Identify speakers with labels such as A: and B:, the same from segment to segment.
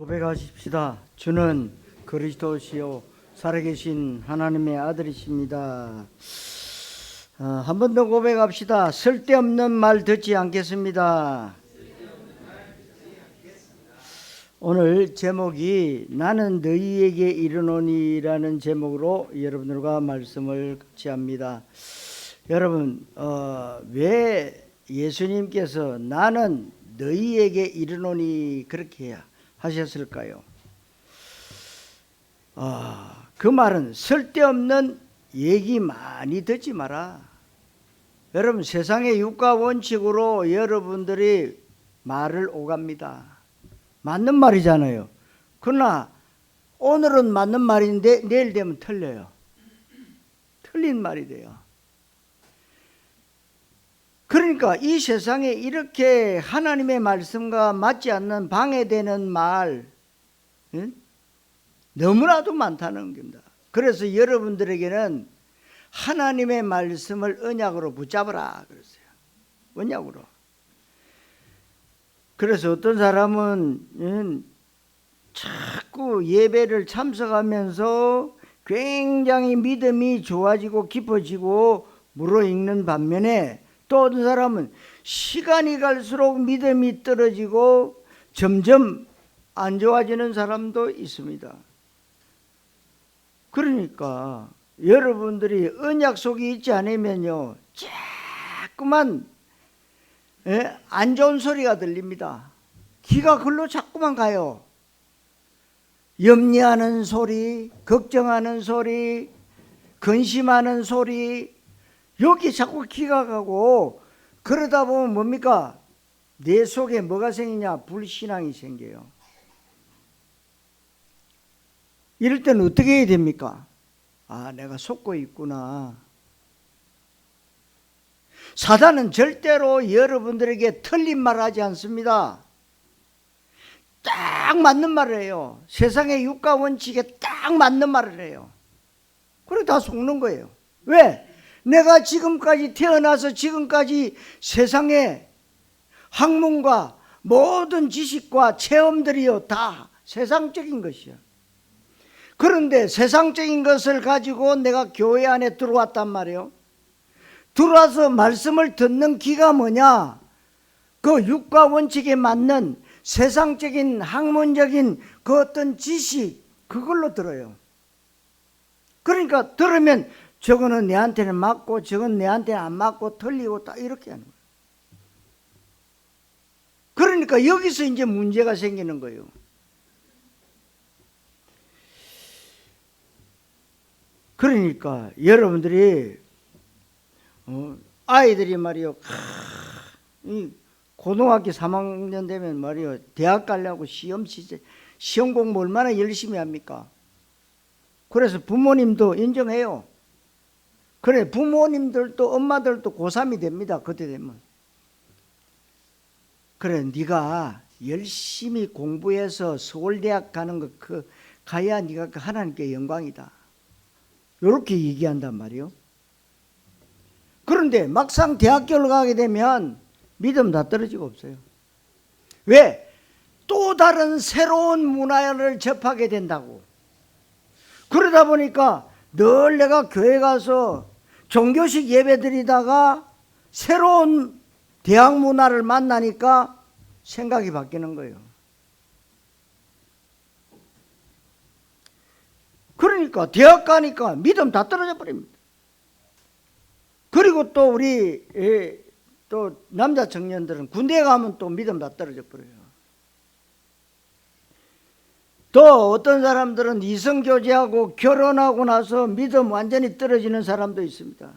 A: 고백하십시다. 주는 그리스도시요 살아계신 하나님의 아들이십니다. 한 번 더 고백합시다. 쓸데없는 말 듣지 않겠습니다. 오늘 제목이 나는 너희에게 이르노니라는 제목으로 여러분들과 말씀을 같이 합니다. 여러분, 왜 예수님께서 나는 너희에게 이르노니 그렇게 하셨을까요? 그 말은 쓸데없는 얘기 많이 듣지 마라. 여러분, 세상의 유가 원칙으로 여러분들이 말을 오갑니다. 맞는 말이잖아요. 그러나 오늘은 맞는 말인데 내일 되면 틀려요. 틀린 말이 돼요. 그러니까 이 세상에 이렇게 하나님의 말씀과 맞지 않는 방해되는 말 너무나도 많다는 겁니다. 그래서 여러분들에게는 하나님의 말씀을 언약으로 붙잡으라 그랬어요. 언약으로. 그래서 어떤 사람은 자꾸 예배를 참석하면서 굉장히 믿음이 좋아지고 깊어지고 물어익는 반면에 또 어떤 사람은 시간이 갈수록 믿음이 떨어지고 점점 안 좋아지는 사람도 있습니다. 그러니까 여러분들이 언약 속에 있지 않으면요 자꾸만 안 좋은 소리가 들립니다. 귀가 글로 자꾸만 가요. 염려하는 소리, 걱정하는 소리, 근심하는 소리, 여기 자꾸 귀가 가고, 그러다 보면 뭡니까? 내 속에 뭐가 생기냐? 불신앙이 생겨요. 이럴 때는 어떻게 해야 됩니까? 내가 속고 있구나. 사단은 절대로 여러분들에게 틀린 말 하지 않습니다. 딱 맞는 말을 해요. 세상의 유가 원칙에 딱 맞는 말을 해요. 그래 다 속는 거예요. 왜? 내가 지금까지 태어나서 지금까지 세상의 학문과 모든 지식과 체험들이요 다 세상적인 것이요. 그런데 세상적인 것을 가지고 내가 교회 안에 들어왔단 말이에요. 들어와서 말씀을 듣는 귀가 뭐냐? 그 육과 원칙에 맞는 세상적인 학문적인 그 어떤 지식 그걸로 들어요. 그러니까 들으면 저거는 내한테는 맞고 저건 내한테는 안 맞고 틀리고 다 이렇게 하는 거예요. 그러니까 여기서 이제 문제가 생기는 거예요. 그러니까 여러분들이 아이들이 말이요 고등학교 3학년 되면 말이요 대학 가려고 시험 공부 얼마나 열심히 합니까? 그래서 부모님도 인정해요. 그래 부모님들도 엄마들도 고3이 됩니다. 그때 되면. 그래 네가 열심히 공부해서 서울대학 가는 거 가야 네가 하나님께 영광이다. 이렇게 얘기한단 말이요. 그런데 막상 대학교를 가게 되면 믿음 다 떨어지고 없어요. 왜? 또 다른 새로운 문화를 접하게 된다고. 그러다 보니까 늘 내가 교회 가서 종교식 예배 드리다가 새로운 대학 문화를 만나니까 생각이 바뀌는 거예요. 그러니까 대학 가니까 믿음 다 떨어져 버립니다. 그리고 또 우리 또 남자 청년들은 군대에 가면 또 믿음 다 떨어져 버려요. 또 어떤 사람들은 이성교제하고 결혼하고 나서 믿음 완전히 떨어지는 사람도 있습니다.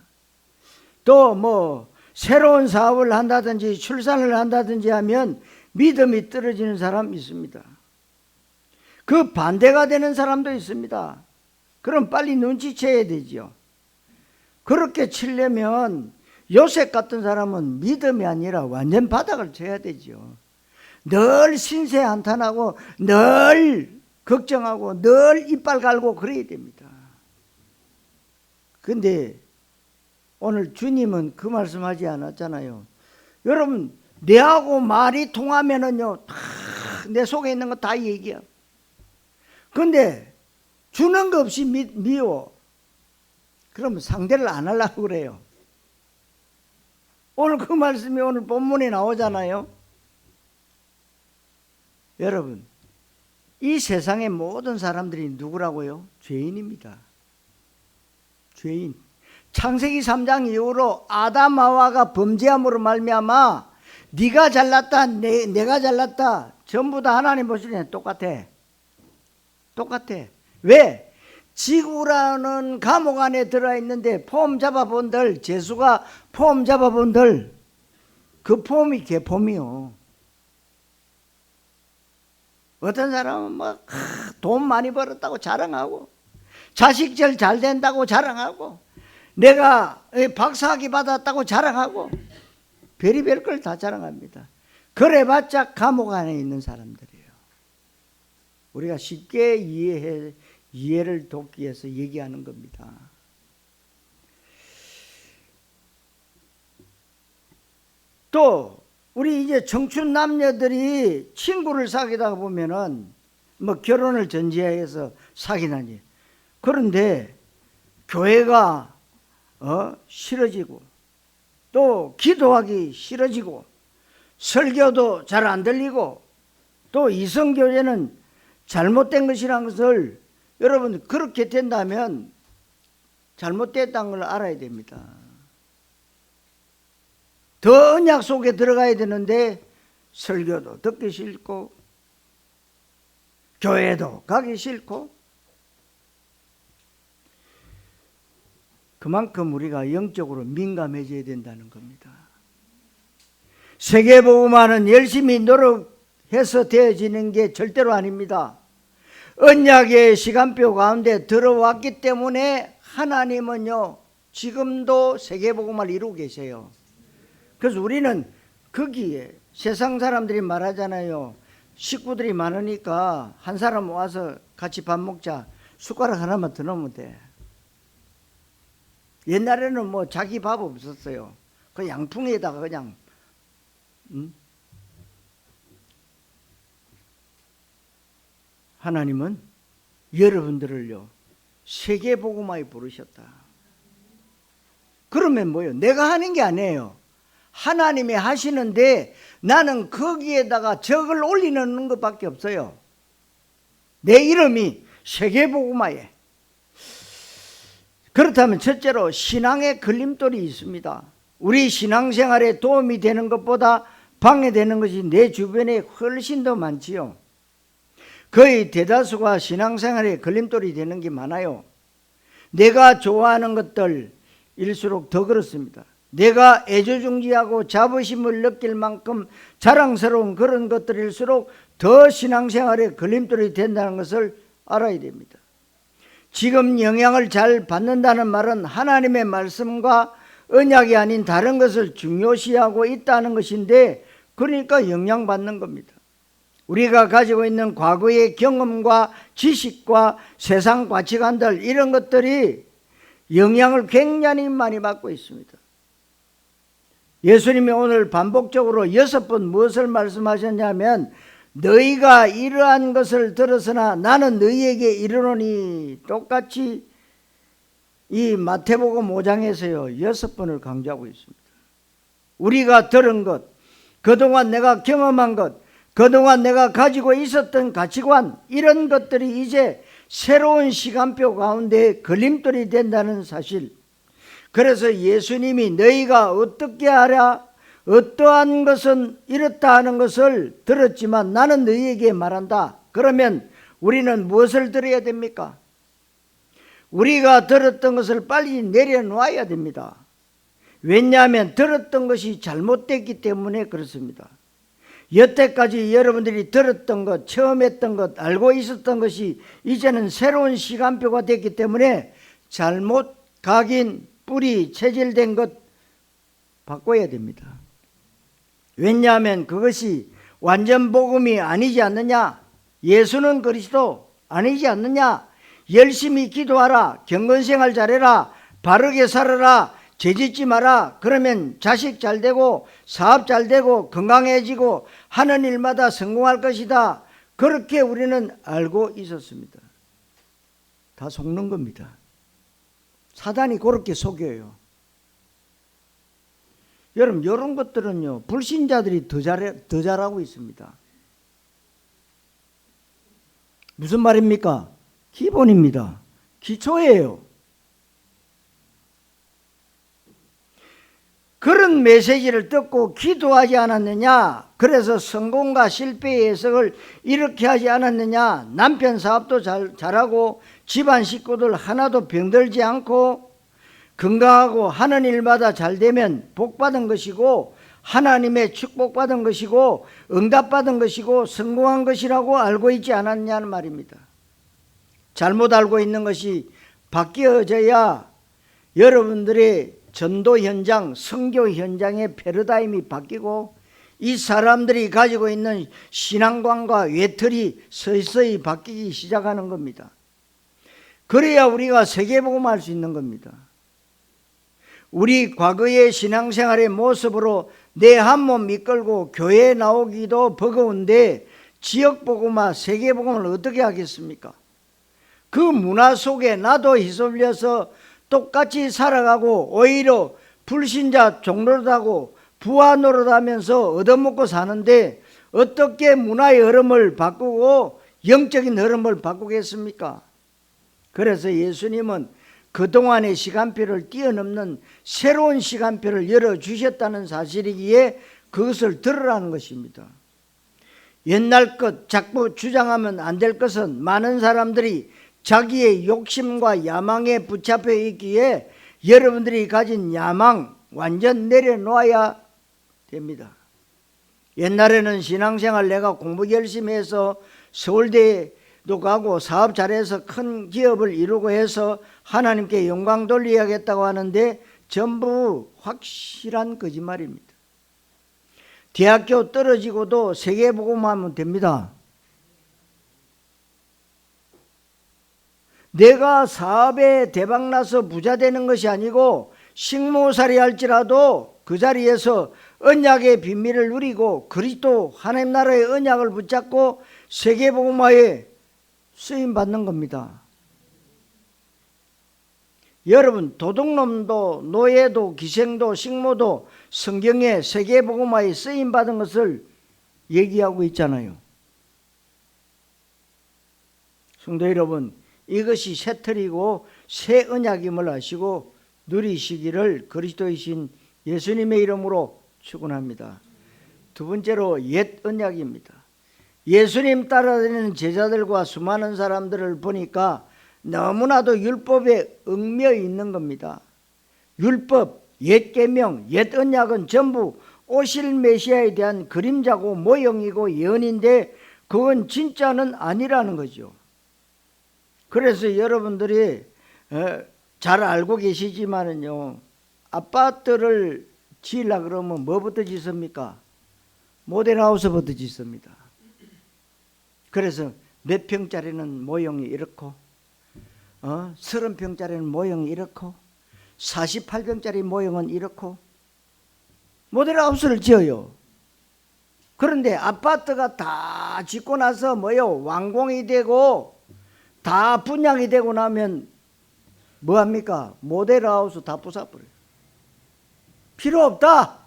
A: 또 뭐 새로운 사업을 한다든지 출산을 한다든지 하면 믿음이 떨어지는 사람이 있습니다. 그 반대가 되는 사람도 있습니다. 그럼 빨리 눈치채야 되죠. 그렇게 치려면 요셉 같은 사람은 믿음이 아니라 완전 바닥을 쳐야 되죠. 늘 신세 한탄하고 늘 걱정하고 늘 이빨 갈고 그래야 됩니다. 그런데 오늘 주님은 그 말씀하지 않았잖아요. 여러분 내하고 말이 통하면은요 다 내 속에 있는 거 다 얘기해요. 근데 주는 거 없이 미워. 그러면 상대를 안 하려고 그래요. 오늘 그 말씀이 오늘 본문에 나오잖아요. 여러분, 이 세상의 모든 사람들이 누구라고요? 죄인입니다. 죄인. 창세기 3장 이후로 아담 하와가 범죄함으로 말미암아 네가 잘났다, 내가 잘났다, 전부 다 하나님 보실 때 똑같아. 왜? 지구라는 감옥 안에 들어있는데 폼 잡아본들, 재수가 폼 잡아본들, 그 폼이 개폼이요. 어떤 사람은 막 돈 많이 벌었다고 자랑하고, 자식절 잘 된다고 자랑하고, 내가 박사학위 받았다고 자랑하고, 별의별 걸 다 자랑합니다. 그래봤자 감옥 안에 있는 사람들이에요. 우리가 쉽게 이해를 돕기 위해서 얘기하는 겁니다. 또 우리 이제 청춘 남녀들이 친구를 사귀다 보면은 뭐 결혼을 전제해서 사귀나니, 그런데 교회가 싫어지고 또 기도하기 싫어지고 설교도 잘 안 들리고 또 이성교제는 잘못된 것이라는 것을 여러분, 그렇게 된다면 잘못됐다는 걸 알아야 됩니다. 더 언약 속에 들어가야 되는데 설교도 듣기 싫고 교회도 가기 싫고, 그만큼 우리가 영적으로 민감해져야 된다는 겁니다. 세계복음화는 열심히 노력해서 되어지는 게 절대로 아닙니다. 언약의 시간표 가운데 들어왔기 때문에 하나님은요 지금도 세계복음화를 이루고 계세요. 그래서 우리는 거기에 세상 사람들이 말하잖아요. 식구들이 많으니까 한 사람 와서 같이 밥 먹자, 숟가락 하나만 더 넣으면 돼. 옛날에는 뭐 자기 밥 없었어요. 그 양풍에다가 그냥 하나님은 여러분들을요 세계복음화에 부르셨다. 그러면 뭐예요? 내가 하는 게 아니에요. 하나님이 하시는데 나는 거기에다가 적을 올리는 것밖에 없어요. 내 이름이 세계복음화에. 그렇다면 첫째로 신앙의 걸림돌이 있습니다. 우리 신앙생활에 도움이 되는 것보다 방해되는 것이 내 주변에 훨씬 더 많지요. 거의 대다수가 신앙생활에 걸림돌이 되는 게 많아요. 내가 좋아하는 것들일수록 더 그렇습니다. 내가 애조중지하고 자부심을 느낄 만큼 자랑스러운 그런 것들일수록 더 신앙생활에 걸림돌이 된다는 것을 알아야 됩니다. 지금 영향을 잘 받는다는 말은 하나님의 말씀과 언약이 아닌 다른 것을 중요시하고 있다는 것인데, 그러니까 영향받는 겁니다. 우리가 가지고 있는 과거의 경험과 지식과 세상 가치관들, 이런 것들이 영향을 굉장히 많이 받고 있습니다. 예수님이 오늘 반복적으로 6번 무엇을 말씀하셨냐면, 너희가 이러한 것을 들었으나 나는 너희에게 이르노니, 똑같이 이 마태복음 5장에서요 6번을 강조하고 있습니다. 우리가 들은 것, 그동안 내가 경험한 것, 그동안 내가 가지고 있었던 가치관, 이런 것들이 이제 새로운 시간표 가운데 걸림돌이 된다는 사실. 그래서 예수님이 너희가 어떻게 하랴, 어떠한 것은 이렇다 하는 것을 들었지만 나는 너희에게 말한다. 그러면 우리는 무엇을 들어야 됩니까? 우리가 들었던 것을 빨리 내려놓아야 됩니다. 왜냐하면 들었던 것이 잘못됐기 때문에 그렇습니다. 여태까지 여러분들이 들었던 것, 처음 했던 것, 알고 있었던 것이 이제는 새로운 시간표가 됐기 때문에 잘못 각인, 뿌리, 체질된 것 바꿔야 됩니다. 왜냐하면 그것이 완전 복음이 아니지 않느냐, 예수는 그리스도 아니지 않느냐, 열심히 기도하라, 경건생활 잘해라, 바르게 살아라, 죄짓지 마라, 그러면 자식 잘 되고 사업 잘 되고 건강해지고 하는 일마다 성공할 것이다. 그렇게 우리는 알고 있었습니다. 다 속는 겁니다. 사단이 그렇게 속여요. 여러분, 이런 것들은요, 불신자들이 더 잘하고 있습니다. 무슨 말입니까? 기본입니다. 기초예요. 그런 메시지를 듣고 기도하지 않았느냐? 그래서 성공과 실패의 해석을 이렇게 하지 않았느냐? 남편 사업도 잘하고 집안 식구들 하나도 병들지 않고 건강하고 하는 일마다 잘 되면 복받은 것이고 하나님의 축복받은 것이고 응답받은 것이고 성공한 것이라고 알고 있지 않았냐는 말입니다. 잘못 알고 있는 것이 바뀌어져야 여러분들의 전도 현장, 선교 현장의 패러다임이 바뀌고 이 사람들이 가지고 있는 신앙관과 외틀이 서서히 바뀌기 시작하는 겁니다. 그래야 우리가 세계복음할 수 있는 겁니다. 우리 과거의 신앙생활의 모습으로 내 한 몸 이끌고 교회에 나오기도 버거운데 지역복음화, 세계복음을 어떻게 하겠습니까? 그 문화 속에 나도 휘둘려서 똑같이 살아가고 오히려 불신자 종로릇하고 부하 노릇하면서 얻어먹고 사는데 어떻게 문화의 흐름을 바꾸고 영적인 흐름을 바꾸겠습니까? 그래서 예수님은 그동안의 시간표를 뛰어넘는 새로운 시간표를 열어주셨다는 사실이기에 그것을 들으라는 것입니다. 옛날 것 자꾸 주장하면 안 될 것은 많은 사람들이 자기의 욕심과 야망에 붙잡혀 있기에 여러분들이 가진 야망 완전 내려놓아야 됩니다. 옛날에는 신앙생활 내가 공부 열심히 해서 서울대도 가고 사업 잘해서 큰 기업을 이루고 해서 하나님께 영광 돌려야겠다고 하는데 전부 확실한 거짓말입니다. 대학교 떨어지고도 세계복음하면 됩니다. 내가 사업에 대박나서 부자 되는 것이 아니고 식모살이 할지라도 그 자리에서 언약의 비밀을 누리고 그리스도 하나님 나라의 언약을 붙잡고 세계복음화에 쓰임받는 겁니다. 여러분, 도둑놈도 노예도 기생도 식모도 성경에 세계복음화에 쓰임받은 것을 얘기하고 있잖아요. 성도 여러분, 이것이 새 틀이고 새 언약임을 아시고 누리시기를 그리스도이신 예수님의 이름으로 축원합니다. 두 번째로 옛 언약입니다. 예수님 따라다니는 제자들과 수많은 사람들을 보니까 너무나도 율법에 얽매여 있는 겁니다. 율법, 옛 계명, 옛 언약은 전부 오실 메시아에 대한 그림자고 모형이고 예언인데 그건 진짜는 아니라는 거죠. 그래서 여러분들이 잘 알고 계시지만은요, 아파트를 지으려고 그러면 뭐부터 짓습니까? 모델하우스부터 짓습니다. 그래서 몇 평짜리는 모형이 이렇고 30평짜리는 모형이 이렇고 48평짜리 모형은 이렇고 모델하우스를 지어요. 그런데 아파트가 다 짓고 나서 완공이 되고 다 분양이 되고 나면 뭐합니까? 모델하우스 다 부숴버려요. 필요 없다.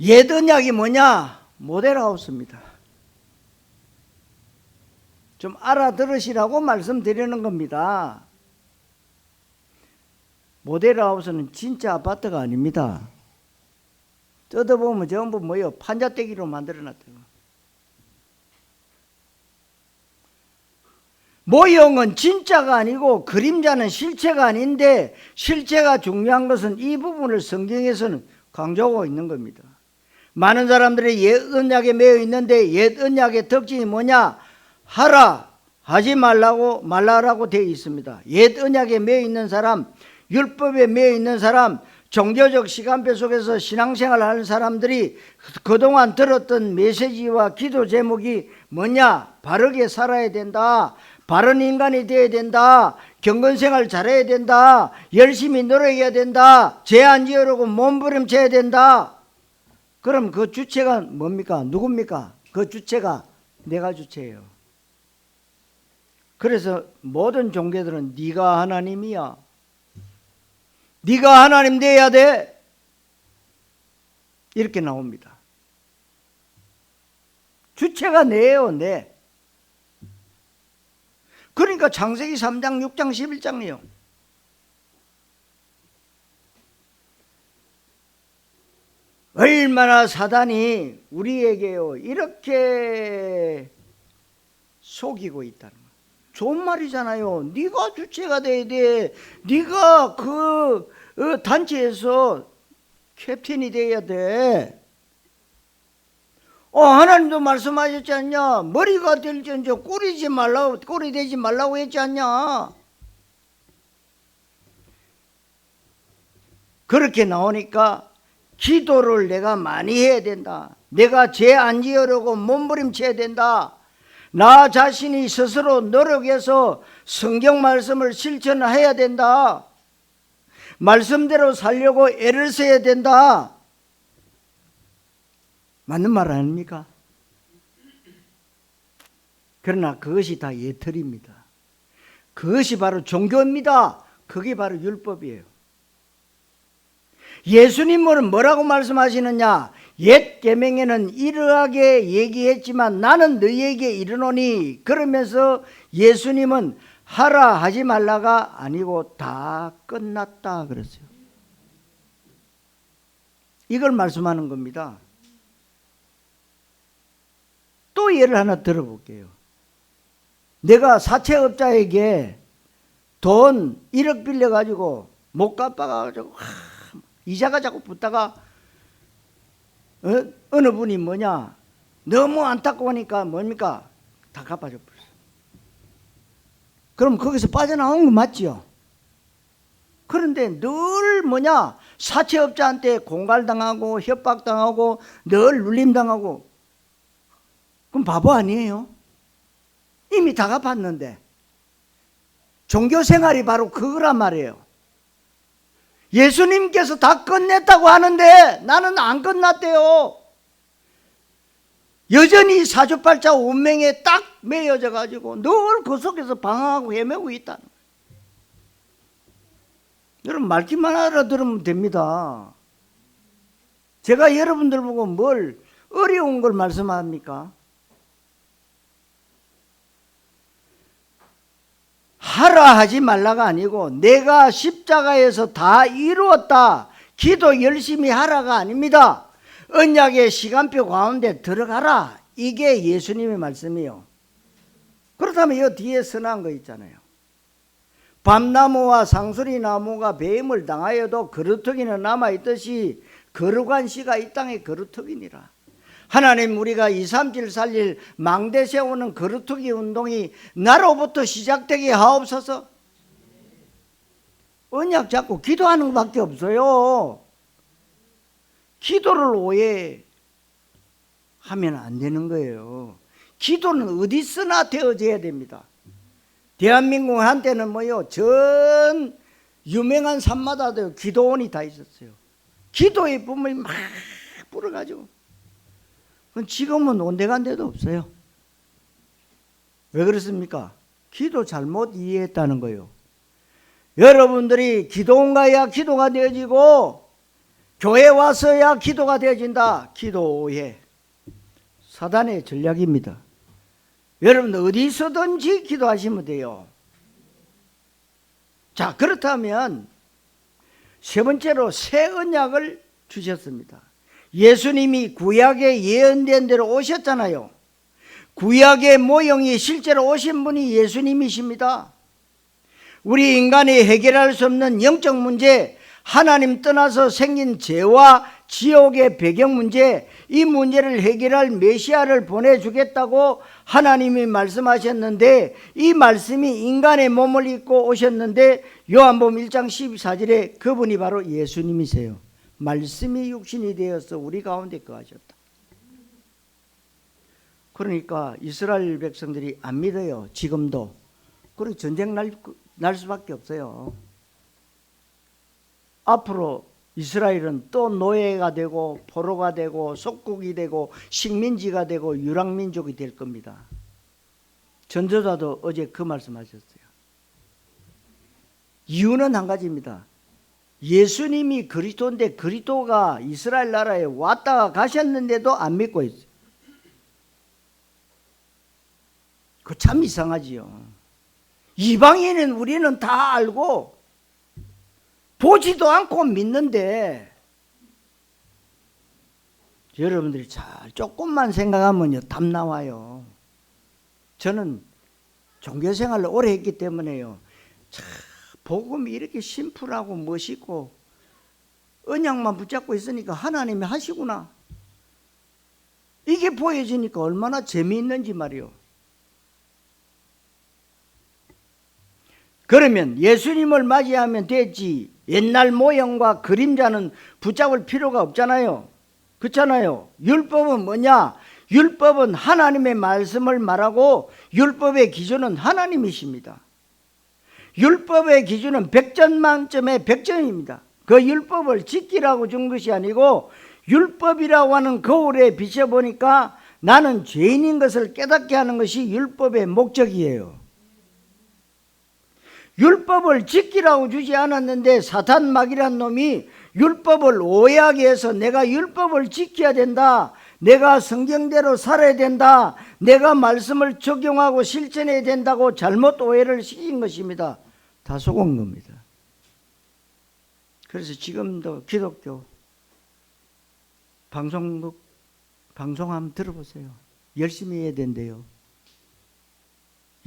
A: 옛 언약이 뭐냐? 모델하우스입니다. 좀 알아들으시라고 말씀드리는 겁니다. 모델하우스는 진짜 아파트가 아닙니다. 뜯어보면 전부 판자떼기로 만들어놨대요. 모형은 진짜가 아니고 그림자는 실체가 아닌데 실체가 중요한 것은 이 부분을 성경에서는 강조하고 있는 겁니다. 많은 사람들이 옛 언약에 매여 있는데 옛 언약의 특징이 뭐냐? 하라, 하지 말라라고 되어 있습니다. 옛 언약에 매여 있는 사람, 율법에 매여 있는 사람, 종교적 시간표 속에서 신앙생활을 하는 사람들이 그동안 들었던 메시지와 기도 제목이 뭐냐? 바르게 살아야 된다. 바른 인간이 되어야 된다. 경건생활 잘해야 된다. 열심히 노력해야 된다. 죄 안 지으려고 몸부림쳐야 된다. 그럼 그 주체가 뭡니까? 누굽니까? 그 주체가 내가 주체예요. 그래서 모든 종교들은 네가 하나님이야. 네가 하나님 돼야 돼. 이렇게 나옵니다. 주체가 내예요, 내. 그러니까 창세기 3장, 6장, 11장이에요. 얼마나 사단이 우리에게요 이렇게 속이고 있다는 거예요. 좋은 말이잖아요. 네가 주체가 돼야 돼. 네가 그 단체에서 캡틴이 돼야 돼. 하나님도 말씀하셨지 않냐? 머리가 될지언정 꼴이 되지 말라고 했지 않냐? 그렇게 나오니까 기도를 내가 많이 해야 된다. 내가 죄 안 지으려고 몸부림쳐야 된다. 나 자신이 스스로 노력해서 성경 말씀을 실천해야 된다. 말씀대로 살려고 애를 써야 된다. 맞는 말 아닙니까? 그러나 그것이 다 예틀입니다. 그것이 바로 종교입니다. 그게 바로 율법이에요. 예수님은 뭐라고 말씀하시느냐? 옛 계명에는 이러하게 얘기했지만 나는 너희에게 이르노니, 그러면서 예수님은 하라 하지 말라가 아니고 다 끝났다 그랬어요. 이걸 말씀하는 겁니다. 또 예를 하나 들어볼게요. 내가 사채업자에게 돈 1억 빌려가지고 못 갚아가지고 이자가 자꾸 붙다가 어느 분이 뭐냐 너무 안타까우니까 뭡니까? 다 갚아줘 버렸어. 그럼 거기서 빠져나온 거 맞죠? 그런데 늘 뭐냐 사채업자한테 공갈당하고 협박당하고 늘 눌림당하고, 그럼 바보 아니에요? 이미 다 갚았는데. 종교생활이 바로 그거란 말이에요. 예수님께서 다 끝냈다고 하는데 나는 안 끝났대요. 여전히 사주팔자 운명에 딱 매여져 가지고 늘 그 속에서 방황하고 헤매고 있다는 거예요. 여러분 말기만 알아들으면 됩니다. 제가 여러분들 보고 뭘 어려운 걸 말씀합니까? 하라 하지 말라가 아니고 내가 십자가에서 다 이루었다, 기도 열심히 하라가 아닙니다. 언약의 시간표 가운데 들어가라, 이게 예수님의 말씀이에요. 그렇다면 이 뒤에 선한 거 있잖아요. 밤나무와 상수리 나무가 배임을 당하여도 거루터기는 남아있듯이 거룩한 씨가 이 땅에 거루터기니라. 하나님, 우리가 2, 3, 7 살릴 망대 세우는 거루터기 운동이 나로부터 시작되게 하옵소서. 언약 잡고 기도하는 것밖에 없어요. 기도를 오해하면 안 되는 거예요. 기도는 어디서나 되어져야 됩니다. 대한민국 한때는 뭐요? 전 유명한 산마다도 기도원이 다 있었어요. 기도의 뿜을 막 불어가지고. 지금은 온데간데도 없어요. 왜 그렇습니까? 기도 잘못 이해했다는 거예요. 여러분들이 기도원 가야 기도가 되어지고 교회 와서야 기도가 되어진다. 기도 오해. 사단의 전략입니다. 여러분들 어디서든지 기도하시면 돼요. 자, 그렇다면 세 번째로 새 언약을 주셨습니다. 예수님이 구약에 예언된 대로 오셨잖아요. 구약의 모형이 실제로 오신 분이 예수님이십니다. 우리 인간이 해결할 수 없는 영적 문제, 하나님 떠나서 생긴 죄와 지옥의 배경 문제, 이 문제를 해결할 메시아를 보내주겠다고 하나님이 말씀하셨는데, 이 말씀이 인간의 몸을 입고 오셨는데 요한복음 1장 14절에 그분이 바로 예수님이세요. 말씀이 육신이 되어서 우리 가운데 거하셨다. 그러니까 이스라엘 백성들이 안 믿어요. 지금도. 그리고 전쟁 날 수밖에 없어요. 앞으로 이스라엘은 또 노예가 되고 포로가 되고 속국이 되고 식민지가 되고 유랑민족이 될 겁니다. 전도자도 어제 그 말씀하셨어요. 이유는 한 가지입니다. 예수님이 그리스도인데 그리스도가 이스라엘 나라에 왔다가 가셨는데도 안 믿고 있어요. 그 참 이상하지요. 이방인은 우리는 다 알고 보지도 않고 믿는데, 여러분들이 잘 조금만 생각하면요 답 나와요. 저는 종교생활을 오래 했기 때문에요, 참 복음이 이렇게 심플하고 멋있고 언약만 붙잡고 있으니까 하나님이 하시구나, 이게 보여지니까 얼마나 재미있는지 말이요. 그러면 예수님을 맞이하면 되지, 옛날 모형과 그림자는 붙잡을 필요가 없잖아요. 그렇잖아요. 율법은 뭐냐? 율법은 하나님의 말씀을 말하고 율법의 기준은 하나님이십니다. 율법의 기준은 100점 만점에 100점입니다. 그 율법을 지키라고 준 것이 아니고 율법이라고 하는 거울에 비춰보니까 나는 죄인인 것을 깨닫게 하는 것이 율법의 목적이에요. 율법을 지키라고 주지 않았는데 사탄 마귀란 놈이 율법을 오해하게 해서 내가 율법을 지켜야 된다, 내가 성경대로 살아야 된다, 내가 말씀을 적용하고 실천해야 된다고 잘못 오해를 시킨 것입니다. 다 속은 겁니다. 그래서 지금도 기독교 방송 한번 들어보세요. 열심히 해야 된대요.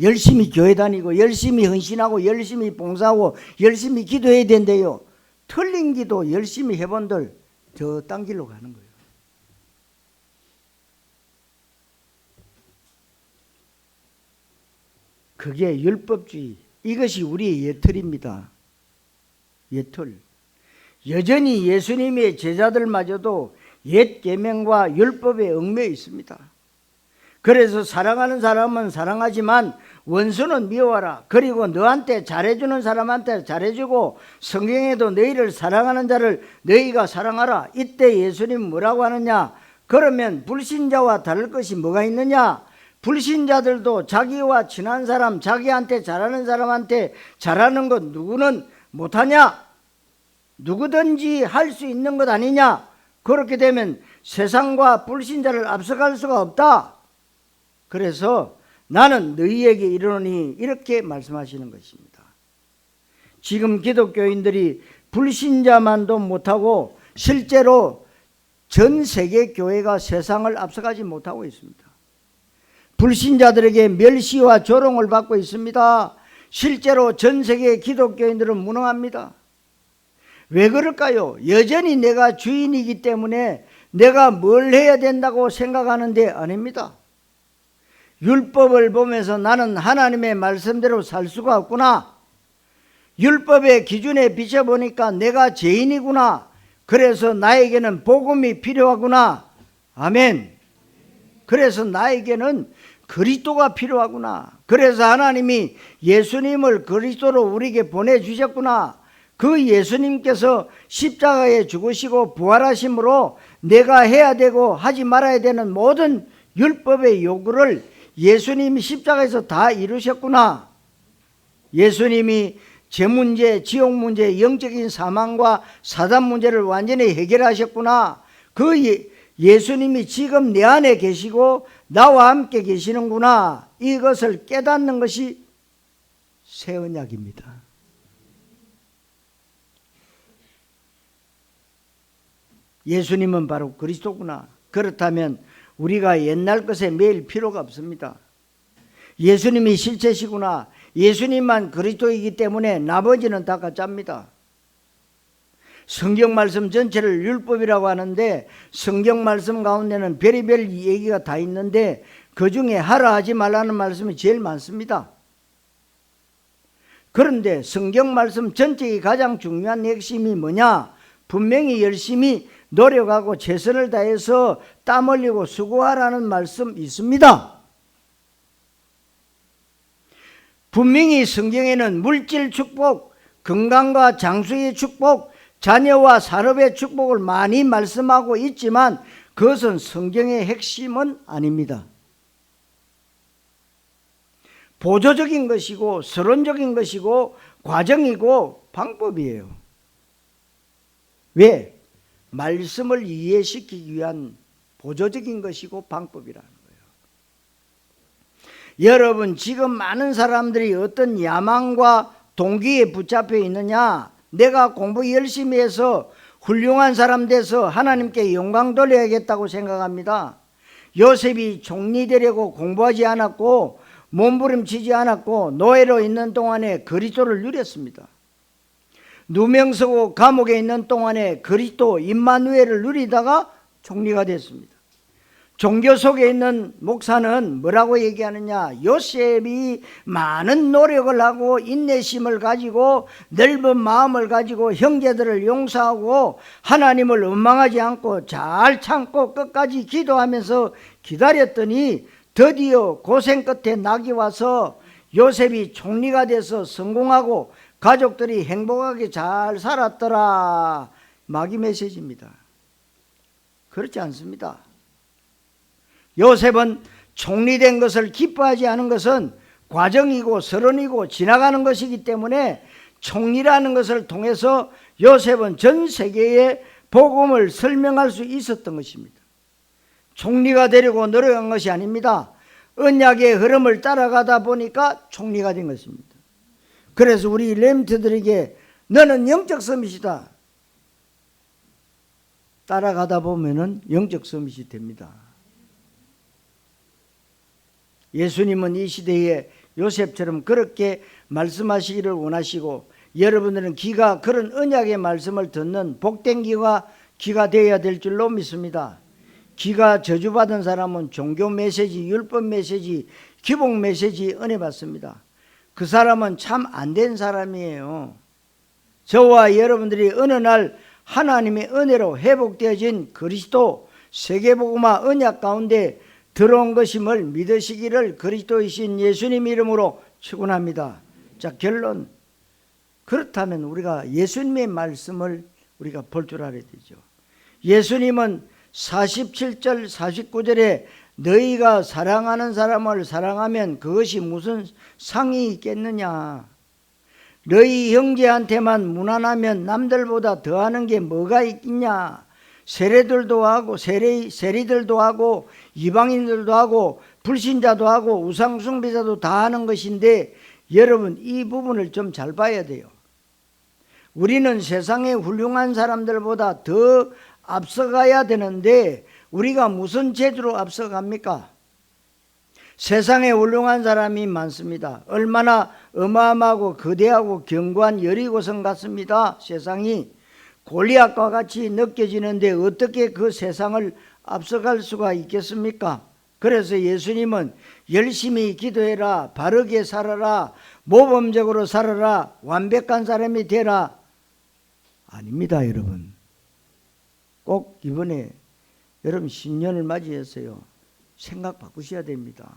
A: 열심히 교회 다니고 열심히 헌신하고 열심히 봉사하고 열심히 기도해야 된대요. 틀린 기도 열심히 해본들 저 딴 길로 가는 거예요. 그게 율법주의, 이것이 우리의 예틀입니다. 예틀. 여전히 예수님의 제자들마저도 옛 계명과 율법에 얽매여 있습니다. 그래서 사랑하는 사람은 사랑하지만 원수는 미워하라. 그리고 너한테 잘해주는 사람한테 잘해주고 성경에도 너희를 사랑하는 자를 너희가 사랑하라. 이때 예수님 뭐라고 하느냐? 그러면 불신자와 다를 것이 뭐가 있느냐? 불신자들도 자기와 친한 사람, 자기한테 잘하는 사람한테 잘하는 것 누구는 못하냐? 누구든지 할 수 있는 것 아니냐? 그렇게 되면 세상과 불신자를 앞서갈 수가 없다. 그래서 나는 너희에게 이르노니 이렇게 말씀하시는 것입니다. 지금 기독교인들이 불신자만도 못하고 실제로 전 세계 교회가 세상을 앞서가지 못하고 있습니다. 불신자들에게 멸시와 조롱을 받고 있습니다. 실제로 전 세계 기독교인들은 무능합니다. 왜 그럴까요? 여전히 내가 주인이기 때문에 내가 뭘 해야 된다고 생각하는데 아닙니다. 율법을 보면서 나는 하나님의 말씀대로 살 수가 없구나. 율법의 기준에 비춰보니까 내가 죄인이구나. 그래서 나에게는 복음이 필요하구나. 아멘. 그래서 나에게는 그리스도가 필요하구나. 그래서 하나님이 예수님을 그리스도로 우리에게 보내주셨구나. 그 예수님께서 십자가에 죽으시고 부활하심으로 내가 해야 되고 하지 말아야 되는 모든 율법의 요구를 예수님이 십자가에서 다 이루셨구나. 예수님이 죄 문제, 지옥 문제, 영적인 사망과 사단 문제를 완전히 해결하셨구나. 그 예수님이 지금 내 안에 계시고 나와 함께 계시는구나. 이것을 깨닫는 것이 새 언약입니다. 예수님은 바로 그리스도구나. 그렇다면 우리가 옛날 것에 매일 필요가 없습니다. 예수님이 실체시구나. 예수님만 그리스도이기 때문에 나머지는 다 가짜입니다. 성경 말씀 전체를 율법이라고 하는데 성경 말씀 가운데는 별의별 얘기가 다 있는데 그중에 하라 하지 말라는 말씀이 제일 많습니다. 그런데 성경 말씀 전체의 가장 중요한 핵심이 뭐냐? 분명히 열심히 노력하고 최선을 다해서 땀 흘리고 수고하라는 말씀 있습니다. 분명히 성경에는 물질 축복, 건강과 장수의 축복, 자녀와 산업의 축복을 많이 말씀하고 있지만 그것은 성경의 핵심은 아닙니다. 보조적인 것이고 서론적인 것이고 과정이고 방법이에요. 왜? 말씀을 이해시키기 위한 보조적인 것이고 방법이라는 거예요. 여러분, 지금 많은 사람들이 어떤 야망과 동기에 붙잡혀 있느냐? 내가 공부 열심히 해서 훌륭한 사람 돼서 하나님께 영광 돌려야겠다고 생각합니다. 요셉이 총리 되려고 공부하지 않았고 몸부림치지 않았고 노예로 있는 동안에 그리스도를 누렸습니다. 누명 쓰고 감옥에 있는 동안에 그리스도 임마누엘을 누리다가 총리가 됐습니다. 종교 속에 있는 목사는 뭐라고 얘기하느냐? 요셉이 많은 노력을 하고 인내심을 가지고 넓은 마음을 가지고 형제들을 용서하고 하나님을 원망하지 않고 잘 참고 끝까지 기도하면서 기다렸더니 드디어 고생 끝에 낙이 와서 요셉이 총리가 돼서 성공하고 가족들이 행복하게 잘 살았더라. 마귀 메시지입니다. 그렇지 않습니다. 요셉은 총리된 것을 기뻐하지 않은 것은 과정이고 서론이고 지나가는 것이기 때문에 총리라는 것을 통해서 요셉은 전 세계에 복음을 설명할 수 있었던 것입니다. 총리가 되려고 노력한 것이 아닙니다. 언약의 흐름을 따라가다 보니까 총리가 된 것입니다. 그래서 우리 렘트들에게 너는 영적 서밋이다. 따라가다 보면은 영적 서밋이 됩니다. 예수님은 이 시대에 요셉처럼 그렇게 말씀하시기를 원하시고 여러분들은 귀가 그런 언약의 말씀을 듣는 복된 귀가 되어야 될 줄로 믿습니다. 귀가 저주받은 사람은 종교 메시지, 율법 메시지, 기복 메시지 은혜 받습니다. 그 사람은 참 안 된 사람이에요. 저와 여러분들이 어느 날 하나님의 은혜로 회복되어진 그리스도 세계복음화 언약 가운데 들어온 것임을 믿으시기를 그리스도이신 예수님 이름으로 축원합니다. 자, 결론. 그렇다면 우리가 예수님의 말씀을 우리가 볼 줄 알아야 되죠. 예수님은 47절 49절에 너희가 사랑하는 사람을 사랑하면 그것이 무슨 상이 있겠느냐. 너희 형제한테만 무난하면 남들보다 더하는 게 뭐가 있겠냐. 세례들도 하고 세리들도 하고 이방인들도 하고 불신자도 하고 우상숭배자도 다 하는 것인데 여러분 이 부분을 좀 잘 봐야 돼요. 우리는 세상의 훌륭한 사람들보다 더 앞서가야 되는데 우리가 무슨 재주로 앞서갑니까? 세상에 훌륭한 사람이 많습니다. 얼마나 어마어마하고 거대하고 견고한 여리고성 같습니다. 세상이 골리앗과 같이 느껴지는데 어떻게 그 세상을 앞서갈 수가 있겠습니까? 그래서 예수님은 열심히 기도해라, 바르게 살아라, 모범적으로 살아라, 완벽한 사람이 되라. 아닙니다, 여러분. 꼭 이번에 여러분 신년을 맞이했어요. 생각 바꾸셔야 됩니다.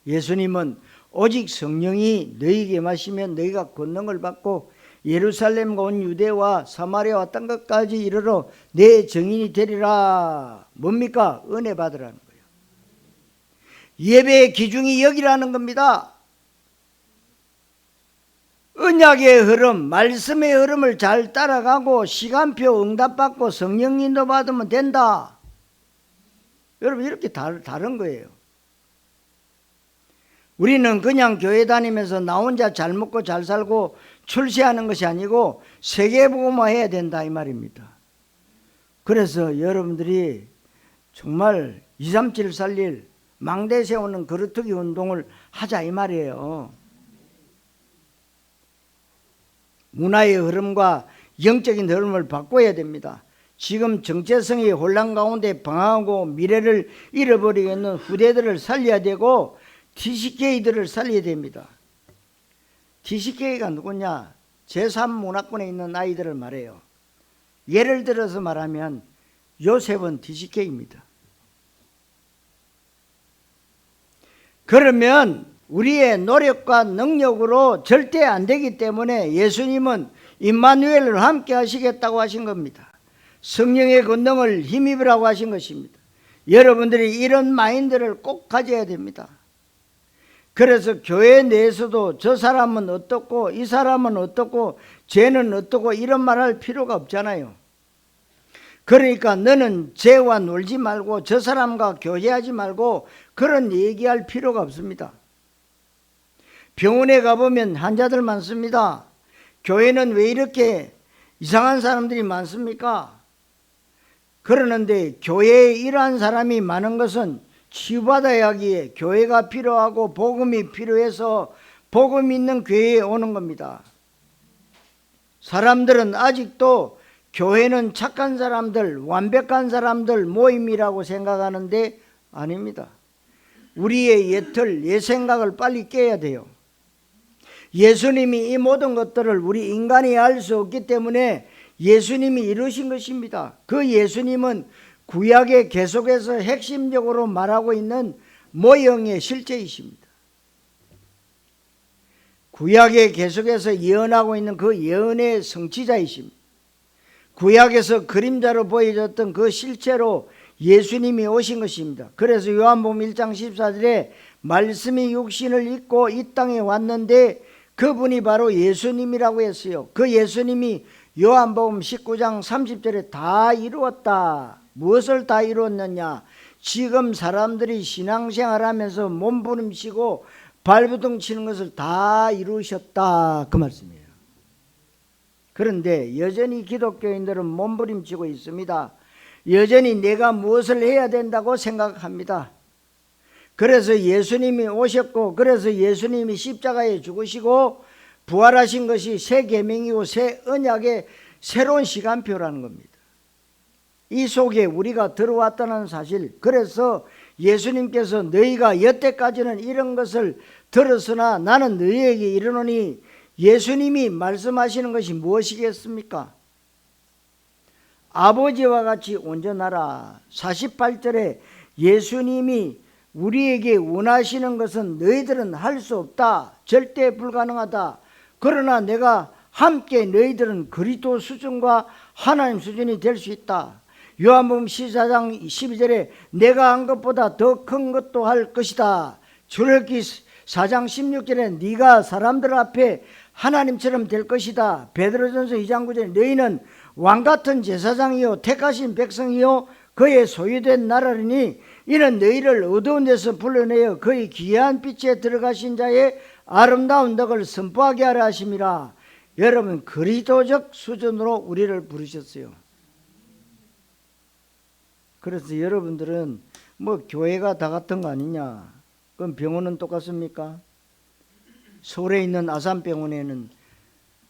A: 예수님은 오직 성령이 너희에게 마시면 너희가 권능을 받고 예루살렘과 온 유대와 사마리아와 땅 끝까지 이르러 내 증인이 되리라. 뭡니까? 은혜 받으라는 거예요. 예배의 기준이 여기라는 겁니다. 언약의 흐름, 말씀의 흐름을 잘 따라가고 시간표 응답받고 성령 인도 받으면 된다. 여러분 이렇게 다른 거예요. 우리는 그냥 교회 다니면서 나 혼자 잘 먹고 잘 살고 출세하는 것이 아니고 세계복음화 해야 된다 이 말입니다. 그래서 여러분들이 정말 237 살릴 망대 세우는 그루터기 운동을 하자 이 말이에요. 문화의 흐름과 영적인 흐름을 바꿔야 됩니다. 지금 정체성의 혼란 가운데 방황하고 미래를 잃어버리겠는 후대들을 살려야 되고 TCK들을 살려야 됩니다. TCK가 누구냐? 제3문화권에 있는 아이들을 말해요. 예를 들어서 말하면 요셉은 TCK입니다. 그러면 우리의 노력과 능력으로 절대 안 되기 때문에 예수님은 임마누엘을 함께 하시겠다고 하신 겁니다. 성령의 권능을 힘입으라고 하신 것입니다. 여러분들이 이런 마인드를 꼭 가져야 됩니다. 그래서 교회 내에서도 저 사람은 어떻고 이 사람은 어떻고 쟤는 어떻고 이런 말 할 필요가 없잖아요. 그러니까 너는 쟤와 놀지 말고 저 사람과 교제하지 말고 그런 얘기할 필요가 없습니다. 병원에 가보면 환자들 많습니다. 교회는 왜 이렇게 이상한 사람들이 많습니까? 그러는데 교회에 이러한 사람이 많은 것은 치유받아야 하기에 교회가 필요하고 복음이 필요해서 복음 있는 교회에 오는 겁니다. 사람들은 아직도 교회는 착한 사람들, 완벽한 사람들 모임이라고 생각하는데 아닙니다. 우리의 옛틀, 옛 생각을 빨리 깨야 돼요. 예수님이 이 모든 것들을 우리 인간이 알 수 없기 때문에 예수님이 이루신 것입니다. 그 예수님은 구약에 계속해서 핵심적으로 말하고 있는 모형의 실제이십니다. 구약에 계속해서 예언하고 있는 그 예언의 성취자이십니다. 구약에서 그림자로 보여졌던 그 실체로 예수님이 오신 것입니다. 그래서 요한복음 1장 14절에 말씀이 육신을 입고 이 땅에 왔는데 그분이 바로 예수님이라고 했어요. 그 예수님이 요한복음 19장 30절에 다 이루었다. 무엇을 다 이루었느냐? 지금 사람들이 신앙생활하면서 몸부림치고 발부둥 치는 것을 다 이루셨다. 그 말씀이에요. 그런데 여전히 기독교인들은 몸부림치고 있습니다. 여전히 내가 무엇을 해야 된다고 생각합니다. 그래서 예수님이 오셨고 그래서 예수님이 십자가에 죽으시고 부활하신 것이 새 계명이고 새 언약의 새로운 시간표라는 겁니다. 이 속에 우리가 들어왔다는 사실, 그래서 예수님께서 너희가 여태까지는 이런 것을 들었으나 나는 너희에게 이르노니, 예수님이 말씀하시는 것이 무엇이겠습니까? 아버지와 같이 온전하라. 48절에 예수님이 우리에게 원하시는 것은 너희들은 할 수 없다, 절대 불가능하다. 그러나 내가 함께 너희들은 그리스도 수준과 하나님 수준이 될 수 있다. 요한복음 14장 12절에 내가 한 것보다 더 큰 것도 할 것이다. 출애굽기 4장 16절에 네가 사람들 앞에 하나님처럼 될 것이다. 베드로전서 2장 9절에 너희는 왕같은 제사장이요 택하신 백성이요 그의 소유된 나라리니 이는 너희를 어두운 데서 불러내어 그의 귀한 빛에 들어가신 자의 아름다운 덕을 선포하게 하라 하심이라. 여러분, 그리스도적 수준으로 우리를 부르셨어요. 그래서 여러분들은 뭐 교회가 다 같은 거 아니냐? 그럼 병원은 똑같습니까? 서울에 있는 아산병원에는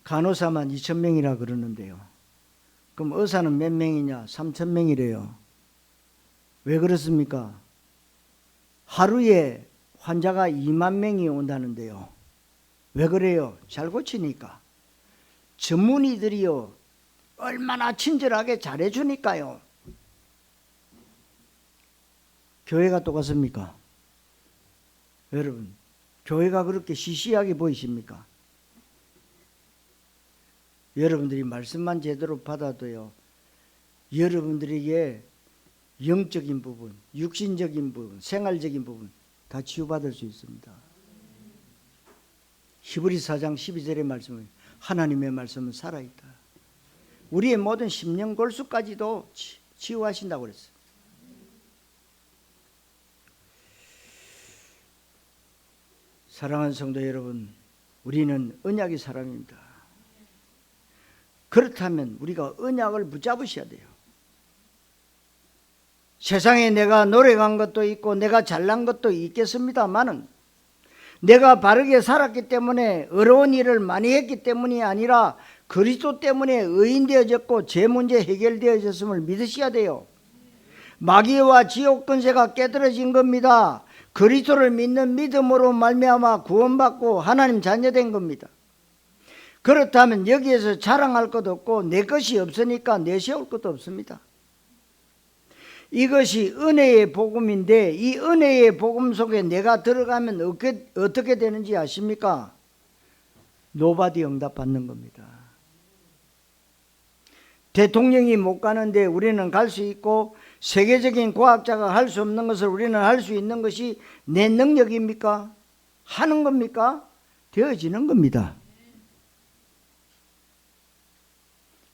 A: 간호사만 2,000명이라 그러는데요. 그럼 의사는 몇 명이냐? 3,000명이래요. 왜 그렇습니까? 하루에 환자가 2만 명이 온다는데요. 왜 그래요? 잘 고치니까. 전문의들이요 얼마나 친절하게 잘해주니까요. 교회가 똑같습니까? 여러분, 교회가 그렇게 시시하게 보이십니까? 여러분들이 말씀만 제대로 받아도요, 여러분들에게 영적인 부분, 육신적인 부분, 생활적인 부분 다 치유받을 수 있습니다. 히브리서 4장 12절의 말씀은 하나님의 말씀은 살아있다. 우리의 모든 심령 골수까지도 치유하신다고 그랬어요. 사랑하는 성도 여러분, 우리는 언약의 사람입니다. 그렇다면 우리가 언약을 붙잡으셔야 돼요. 세상에 내가 노력한 것도 있고 내가 잘난 것도 있겠습니다만은 내가 바르게 살았기 때문에 어려운 일을 많이 했기 때문이 아니라 그리스도 때문에 의인 되어졌고 제 문제 해결되어졌음을 믿으셔야 돼요. 마귀와 지옥 권세가 깨달아진 겁니다. 그리스도를 믿는 믿음으로 말미암아 구원받고 하나님 자녀된 겁니다. 그렇다면 여기에서 자랑할 것도 없고 내 것이 없으니까 내세울 것도 없습니다. 이것이 은혜의 복음인데 이 은혜의 복음 속에 내가 들어가면 어떻게 되는지 아십니까? 노바디 응답받는 겁니다. 대통령이 못 가는데 우리는 갈 수 있고 세계적인 과학자가 할 수 없는 것을 우리는 할 수 있는 것이 내 능력입니까? 하는 겁니까? 되어지는 겁니다.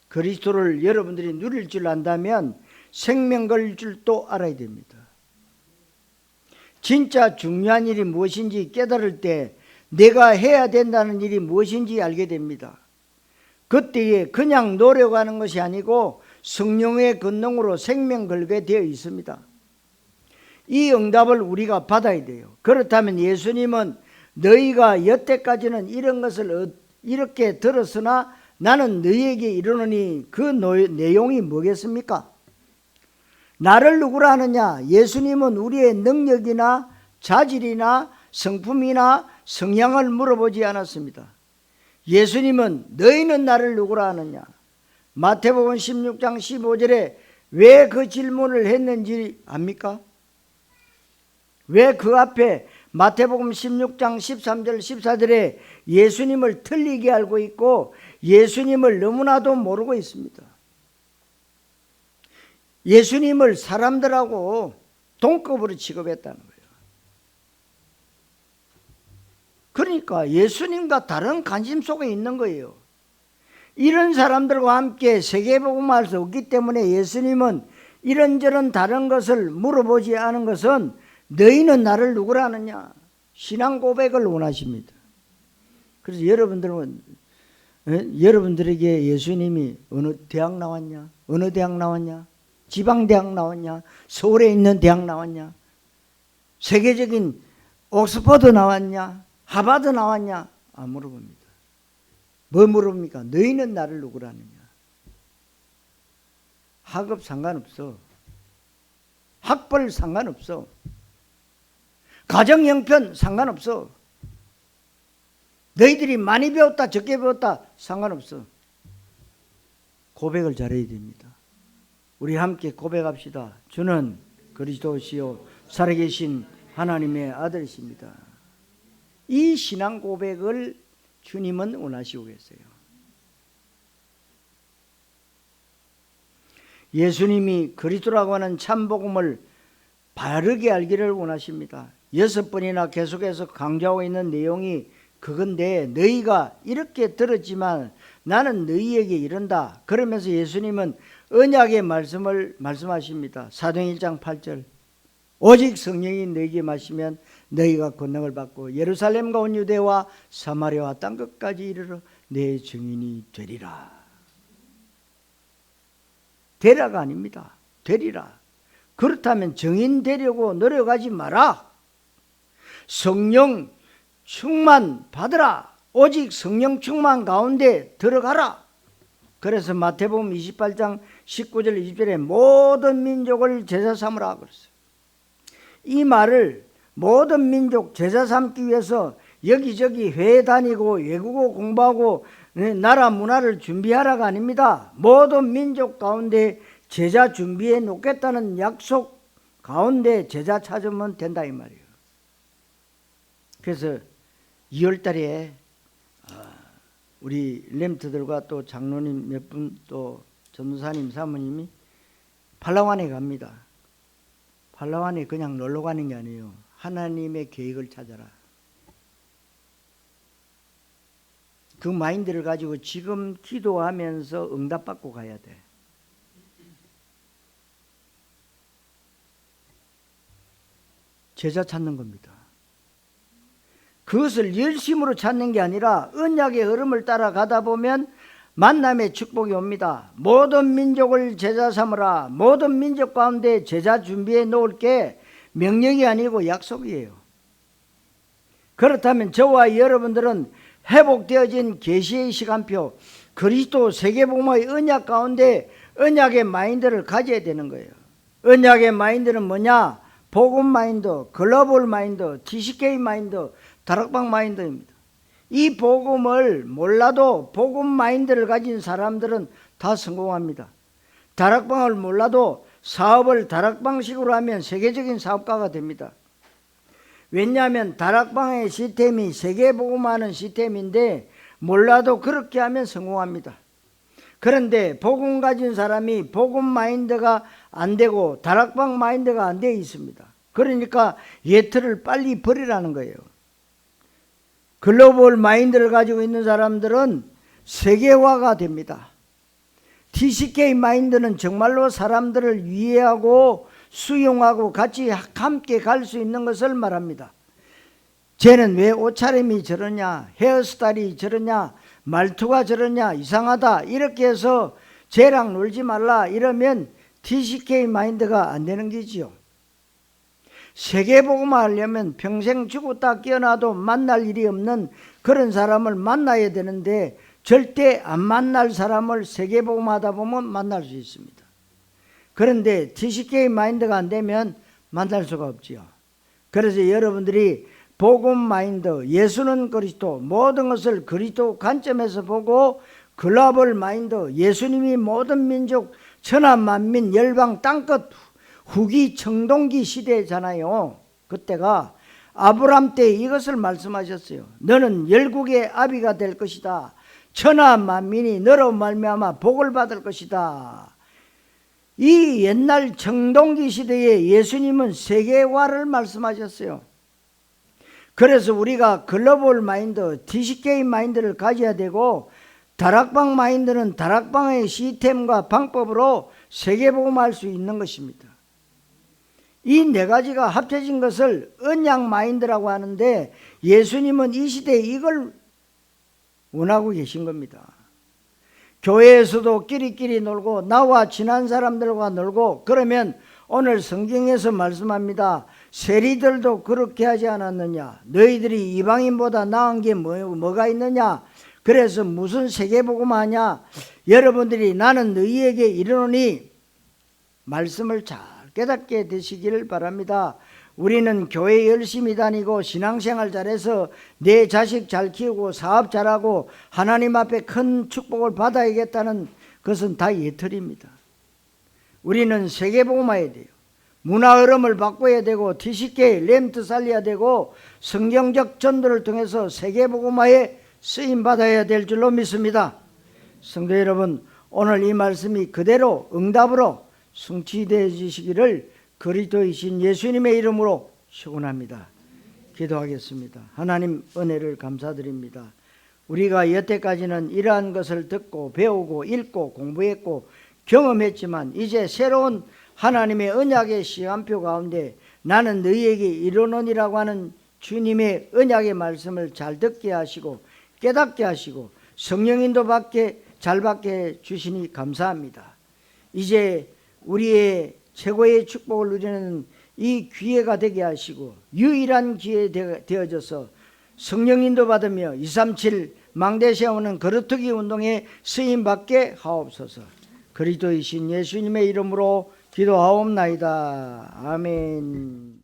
A: 그리스도를 여러분들이 누릴 줄 안다면 생명 걸릴 줄도 알아야 됩니다. 진짜 중요한 일이 무엇인지 깨달을 때 내가 해야 된다는 일이 무엇인지 알게 됩니다. 그때에 그냥 노력하는 것이 아니고 성령의 권능으로 생명 걸게 되어 있습니다. 이 응답을 우리가 받아야 돼요. 그렇다면 예수님은 너희가 여태까지는 이런 것을 이렇게 들었으나 나는 너희에게 이르노니 그 내용이 뭐겠습니까? 나를 누구라 하느냐? 예수님은 우리의 능력이나 자질이나 성품이나 성향을 물어보지 않았습니다. 예수님은 너희는 나를 누구라 하느냐? 마태복음 16장 15절에 왜 그 질문을 했는지 압니까? 왜 그 앞에 마태복음 16장 13절 14절에 예수님을 틀리게 알고 있고 예수님을 너무나도 모르고 있습니다. 예수님을 사람들하고 동급으로 취급했다는 거예요. 그러니까 예수님과 다른 관심 속에 있는 거예요. 이런 사람들과 함께 세계복음할 수 없기 때문에 예수님은 이런저런 다른 것을 물어보지 않은 것은 너희는 나를 누구라 하느냐? 신앙 고백을 원하십니다. 그래서 여러분들에게 예수님이 어느 대학 나왔냐? 어느 대학 나왔냐? 지방대학 나왔냐? 서울에 있는 대학 나왔냐? 세계적인 옥스퍼드 나왔냐? 하버드 나왔냐? 안 물어봅니다. 뭐 물어봅니까? 너희는 나를 누구라 하느냐? 학업 상관없어. 학벌 상관없어. 가정 형편 상관없어. 너희들이 많이 배웠다 적게 배웠다 상관없어. 고백을 잘해야 됩니다. 우리 함께 고백합시다. 주는 그리스도시요 살아계신 하나님의 아들이십니다. 이 신앙 고백을 주님은 원하시고 계세요. 예수님이 그리스도라고 하는 참복음을 바르게 알기를 원하십니다. 6번이나 계속해서 강조하고 있는 내용이 그건데 너희가 이렇게 들었지만 나는 너희에게 이른다. 그러면서 예수님은 언약의 말씀을 말씀하십니다. 사도행 1장 8절 오직 성령이 너희에게 마시면 너희가 권능을 받고 예루살렘과 온 유대와 사마리아와 땅끝까지 이르러 내 증인이 되리라. 되라가 아닙니다. 되리라. 그렇다면 증인 되려고 노력하지 마라. 성령 충만 받으라. 오직 성령 충만 가운데 들어가라. 그래서 마태복음 28장 19절 20절에 모든 민족을 제자 삼으라 그랬어요. 이 말을 모든 민족 제자 삼기 위해서 여기저기 회에 다니고 외국어 공부하고 나라 문화를 준비하라가 아닙니다. 모든 민족 가운데 제자 준비해 놓겠다는 약속 가운데 제자 찾으면 된다 이 말이에요. 그래서 2월 달에 우리 렘트들과 또 장로님 몇 분 또 전도사님 사모님이 팔라완에 갑니다. 팔라완에 그냥 놀러 가는 게 아니에요. 하나님의 계획을 찾아라. 그 마인드를 가지고 지금 기도하면서 응답받고 가야 돼. 제자 찾는 겁니다. 그것을 열심으로 찾는 게 아니라 언약의 흐름을 따라가다 보면 만남의 축복이 옵니다. 모든 민족을 제자 삼으라. 모든 민족 가운데 제자 준비해 놓을 게 명령이 아니고 약속이에요. 그렇다면 저와 여러분들은 회복되어진 계시의 시간표, 그리스도 세계복음의 언약 가운데 언약의 마인드를 가져야 되는 거예요. 언약의 마인드는 뭐냐? 복음 마인드, 글로벌 마인드, TCK 마인드, 다락방 마인드입니다. 이 복음을 몰라도 복음 마인드를 가진 사람들은 다 성공합니다. 다락방을 몰라도 사업을 다락방식으로 하면 세계적인 사업가가 됩니다. 왜냐하면 다락방의 시스템이 세계복음하는 시스템인데 몰라도 그렇게 하면 성공합니다. 그런데 복음 가진 사람이 복음 마인드가 안 되고 다락방 마인드가 안 되어 있습니다. 그러니까 예틀을 빨리 버리라는 거예요. 글로벌 마인드를 가지고 있는 사람들은 세계화가 됩니다. TCK 마인드는 정말로 사람들을 이해하고 수용하고 같이 함께 갈 수 있는 것을 말합니다. 쟤는 왜 옷차림이 저러냐, 헤어스타일이 저러냐, 말투가 저러냐, 이상하다 이렇게 해서 쟤랑 놀지 말라 이러면 TCK 마인드가 안 되는 거지요. 세계복음화 하려면 평생 죽었다 깨어나도 만날 일이 없는 그런 사람을 만나야 되는데 절대 안 만날 사람을 세계복음화하다 보면 만날 수 있습니다. 그런데 TCK 마인드가 안 되면 만날 수가 없지요. 그래서 여러분들이 복음 마인드, 예수는 그리스도, 모든 것을 그리스도 관점에서 보고 글로벌 마인드, 예수님이 모든 민족, 천하 만민, 열방, 땅끝, 후기 청동기 시대잖아요. 그때가 아브람 때 이것을 말씀하셨어요. 너는 열국의 아비가 될 것이다. 천하 만민이 너로 말미암아 복을 받을 것이다. 이 옛날 청동기 시대에 예수님은 세계화를 말씀하셨어요. 그래서 우리가 글로벌 마인드, TCK 마인드를 가져야 되고 다락방 마인드는 다락방의 시스템과 방법으로 세계복음화할 수 있는 것입니다. 이 네 가지가 합쳐진 것을 언약 마인드라고 하는데 예수님은 이 시대에 이걸 원하고 계신 겁니다. 교회에서도 끼리끼리 놀고 나와 친한 사람들과 놀고 그러면 오늘 성경에서 말씀합니다. 세리들도 그렇게 하지 않았느냐? 너희들이 이방인보다 나은 게 뭐가 있느냐? 그래서 무슨 세계복음하냐? 여러분들이 나는 너희에게 이르노니 말씀을 잘 깨닫게 되시기를 바랍니다. 우리는 교회 열심히 다니고 신앙생활 잘해서 내 자식 잘 키우고 사업 잘하고 하나님 앞에 큰 축복을 받아야겠다는 것은 다 예틀입니다. 우리는 세계복음화해야 돼요. 문화 흐름을 바꿔야 되고 TCK, 램트 살려야 되고 성경적 전도를 통해서 세계복음화에 쓰임받아야 될 줄로 믿습니다. 성도 여러분, 오늘 이 말씀이 그대로 응답으로 성취되어지시기를 그리스도이신 예수님의 이름으로 축원합니다. 기도하겠습니다. 하나님 은혜를 감사드립니다. 우리가 여태까지는 이러한 것을 듣고 배우고 읽고 공부했고 경험했지만 이제 새로운 하나님의 언약의 시간표 가운데 나는 너희에게 이르노니라고 하는 주님의 언약의 말씀을 잘 듣게 하시고 깨닫게 하시고 성령인도 잘 받게 주시니 감사합니다. 이제 우리의 최고의 축복을 누리는 이 기회가 되게 하시고 유일한 기회 되어져서 성령인도 받으며 237 망대 세우는 거르투기 운동에 쓰임받게 하옵소서. 그리스도이신 예수님의 이름으로 기도하옵나이다. 아멘.